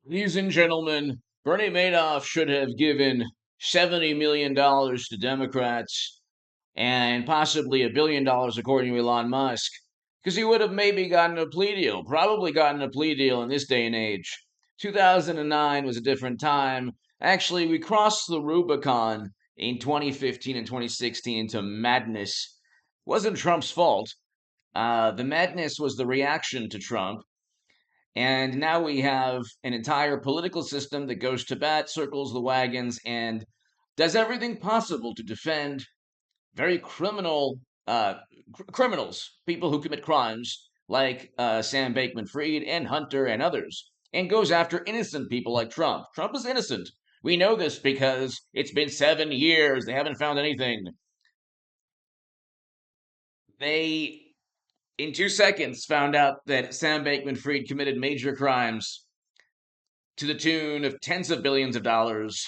Ladies and gentlemen, Bernie Madoff should have given $70 million to Democrats and possibly $1 billion, according to Elon Musk, because he would have maybe gotten a plea deal, probably gotten a plea deal in this day and age. 2009 was a different time. Actually, we crossed the Rubicon in 2015 and 2016 into madness. It wasn't Trump's fault. The madness was the reaction to Trump. And now we have an entire political system that goes to bat, circles the wagons, and does everything possible to defend very criminals, people who commit crimes like Sam Bankman-Fried and Hunter and others, and goes after innocent people like Trump. Trump is innocent. We know this because it's been 7 years. They haven't found anything. They in 2 seconds found out that Sam Bankman-Fried committed major crimes to the tune of tens of billions of dollars.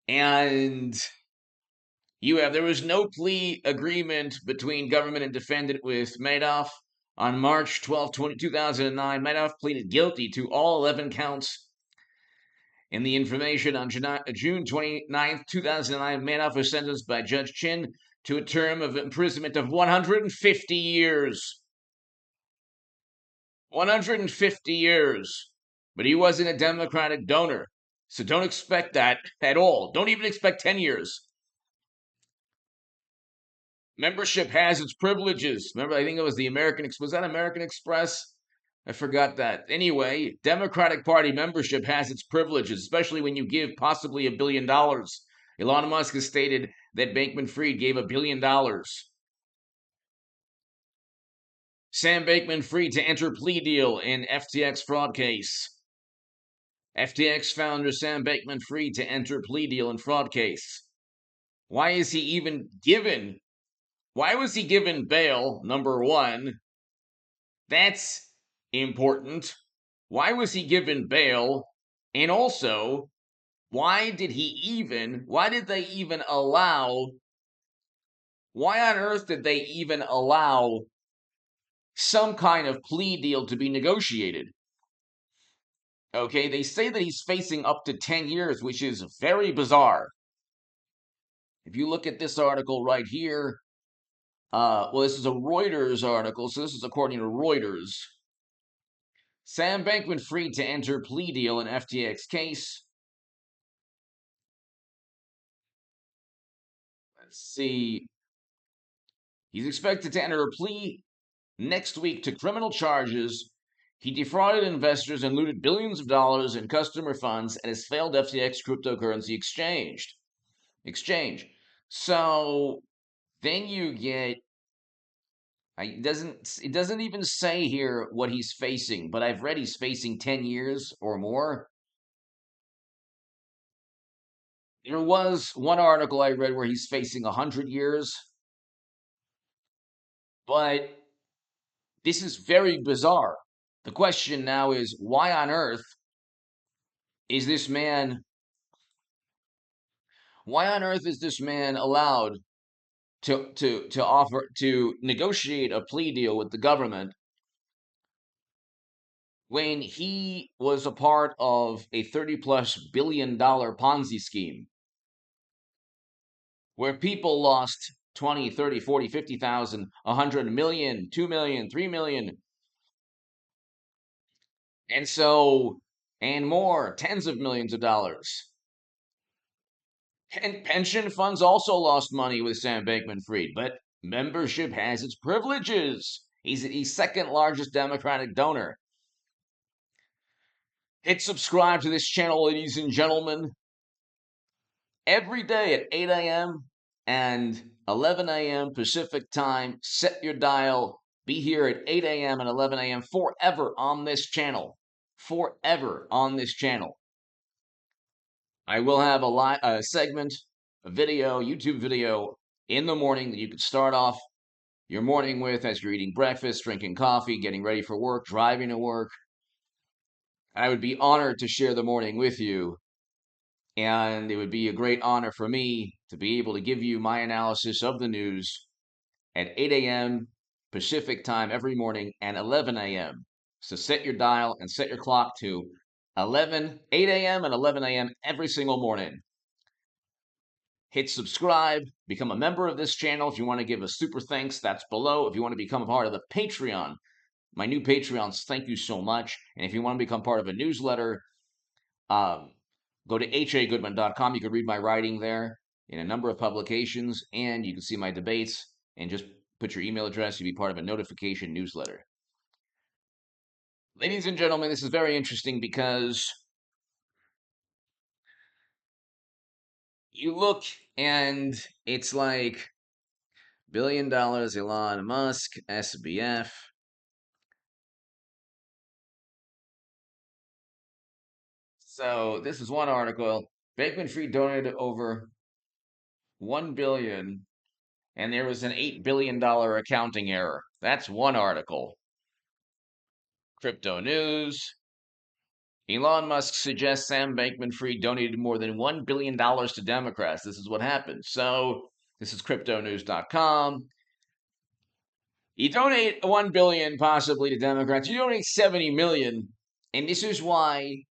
And there was no plea agreement between government and defendant with Madoff. On March 12, 2009, Madoff pleaded guilty to all 11 counts. In the information on June 29th, 2009, Madoff was sentenced by Judge Chin to a term of imprisonment of 150 years. 150 years. But he wasn't a Democratic donor. So don't expect that at all. Don't even expect 10 years. Membership has its privileges. Remember, I think it was was that American Express? I forgot that. Anyway, Democratic Party membership has its privileges, especially when you give possibly $1 billion. Elon Musk has stated that Bankman-Fried gave $1 billion. Sam Bankman-Fried to enter plea deal in FTX fraud case. FTX founder Sam Bankman-Fried to enter plea deal in fraud case. Why was he given bail? Number one, that's important. Why was he given bail? And also, why on earth did they even allow some kind of plea deal to be negotiated? Okay, they say that he's facing up to 10 years, which is very bizarre. If you look at this article right here, this is a Reuters article, so this is according to Reuters. Sam Bankman-Fried to enter plea deal in FTX case. Let's see. He's expected to enter a plea next week to criminal charges. He defrauded investors and looted billions of dollars in customer funds at his failed FTX cryptocurrency exchange. So then you get it doesn't even say here what he's facing, but I've read he's facing 10 years or more. There was one article I read where he's facing 100 years. But this is very bizarre. The question now is, why on earth is this man allowed to negotiate a plea deal with the government when he was a part of a $30+ billion Ponzi scheme where people lost 20, 30, 40, 50,000, 100 million, 2 million, 3 million, and more, tens of millions of dollars. And pension funds also lost money with Sam Bankman-Fried, but membership has its privileges. He's second largest Democratic donor. Hit subscribe to this channel, ladies and gentlemen. Every day at 8 a.m. and 11 a.m. Pacific time, set your dial. Be here at 8 a.m. and 11 a.m. forever on this channel. Forever on this channel. I will have a segment, a video, YouTube video in the morning that you could start off your morning with as you're eating breakfast, drinking coffee, getting ready for work, driving to work. I would be honored to share the morning with you. And it would be a great honor for me to be able to give you my analysis of the news at 8 a.m. Pacific time every morning and 11 a.m. So set your dial and set your clock to 8 a.m. and 11 a.m. every single morning. Hit subscribe, become a member of this channel. If you want to give a super thanks, that's below. If you want to become a part of the Patreon, my new Patreons, thank you so much. And if you want to become part of a newsletter, go to hagoodman.com. You can read my writing there in a number of publications, and you can see my debates, and just put your email address. You'll be part of a notification newsletter. Ladies and gentlemen, this is very interesting because you look and it's like $1 billion Elon Musk, SBF. So this is one article. Bankman-Fried donated over 1 billion and there was an $8 billion accounting error. That's one article. Crypto news. Elon Musk suggests Sam Bankman-Fried donated more than $1 billion to Democrats. This is what happened. So this is cryptonews.com. You donate 1 billion possibly to Democrats. You donate 70 million. And this is why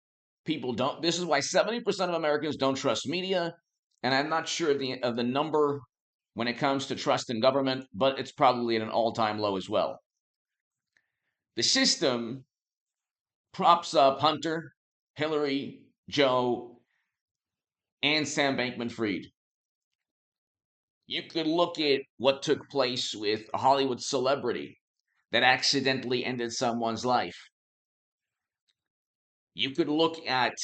people don't, this is why 70% of Americans don't trust media. And I'm not sure of the number when it comes to trust in government, but it's probably at an all-time low as well. The system props up Hunter, Hillary, Joe, and Sam Bankman-Fried. You could look at what took place with a Hollywood celebrity that accidentally ended someone's life. You could look at,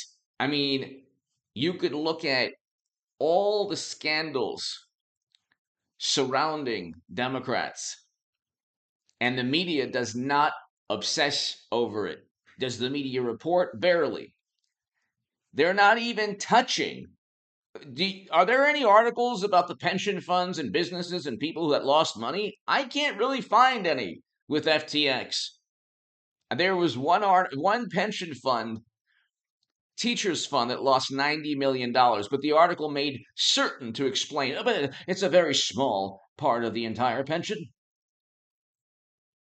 you could look at all the scandals surrounding Democrats, and the media does not obsess over it. Does the media report? Barely. They're not even touching. Are there any articles about the pension funds and businesses and people that lost money? I can't really find any with FTX. There was one pension fund, teachers fund, that lost $90 million, but the article made certain to explain, but it's a very small part of the entire pension.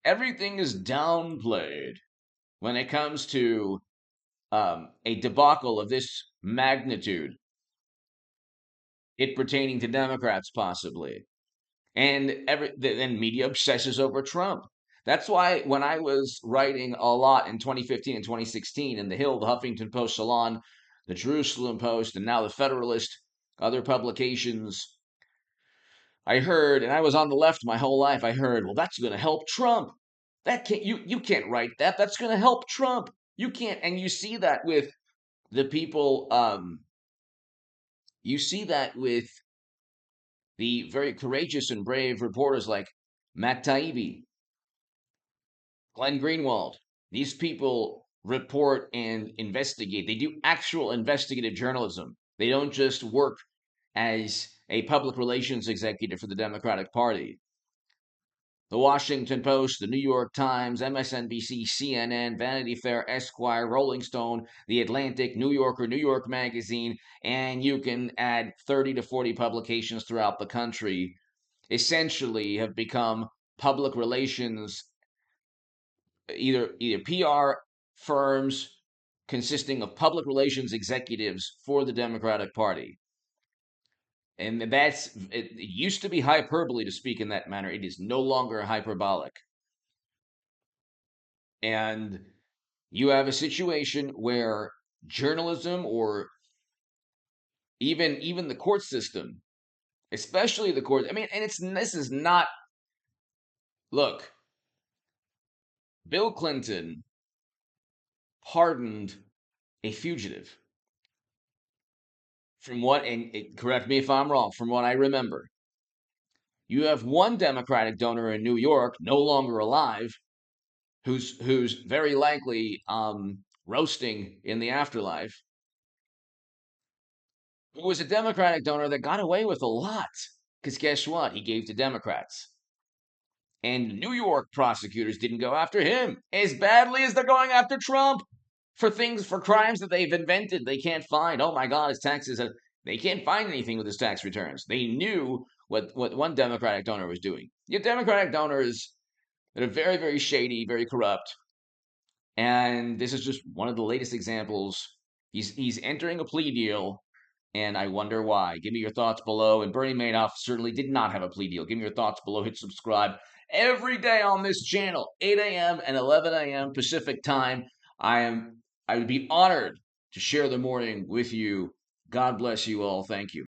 Everything is downplayed when it comes to a debacle of this magnitude, it pertaining to Democrats possibly. And then media obsesses over Trump. That's why when I was writing a lot in 2015 and 2016 in The Hill, the Huffington Post Salon, the Jerusalem Post, and now the Federalist, other publications, I heard, and I was on the left my whole life, I heard, well, that's going to help Trump. That can't you can't write that. That's going to help Trump. You can't, and you see that with the people. You see that with the very courageous and brave reporters like Matt Taibbi, Glenn Greenwald. These people report and investigate. They do actual investigative journalism. They don't just work as a public relations executive for the Democratic Party. The Washington Post, the New York Times, MSNBC, CNN, Vanity Fair, Esquire, Rolling Stone, The Atlantic, New Yorker, New York Magazine, and you can add 30 to 40 publications throughout the country, essentially have become public relations, either PR firms consisting of public relations executives for the Democratic Party. And it used to be hyperbole to speak in that manner. It is no longer hyperbolic. And you have a situation where journalism, or even the court system, especially the court, and this is not, look, Bill Clinton pardoned a fugitive. From what, and correct me if I'm wrong, from what I remember, you have one Democratic donor in New York, no longer alive, who's very likely roasting in the afterlife, who was a Democratic donor that got away with a lot. Because guess what? He gave to Democrats. And New York prosecutors didn't go after him as badly as they're going after Trump for crimes that they've invented. They can't find. Oh my God, his taxes. They can't find anything with his tax returns. They knew what one Democratic donor was doing. Your Democratic donors that are very, very shady, very corrupt, And this is just one of the latest examples. He's entering a plea deal, and I wonder why. Give me your thoughts below. And Bernie Madoff certainly did not have a plea deal. Give me your thoughts below. Hit subscribe every day on this channel, 8 a.m. and 11 a.m. Pacific time. I would be honored to share the morning with you. God bless you all. Thank you.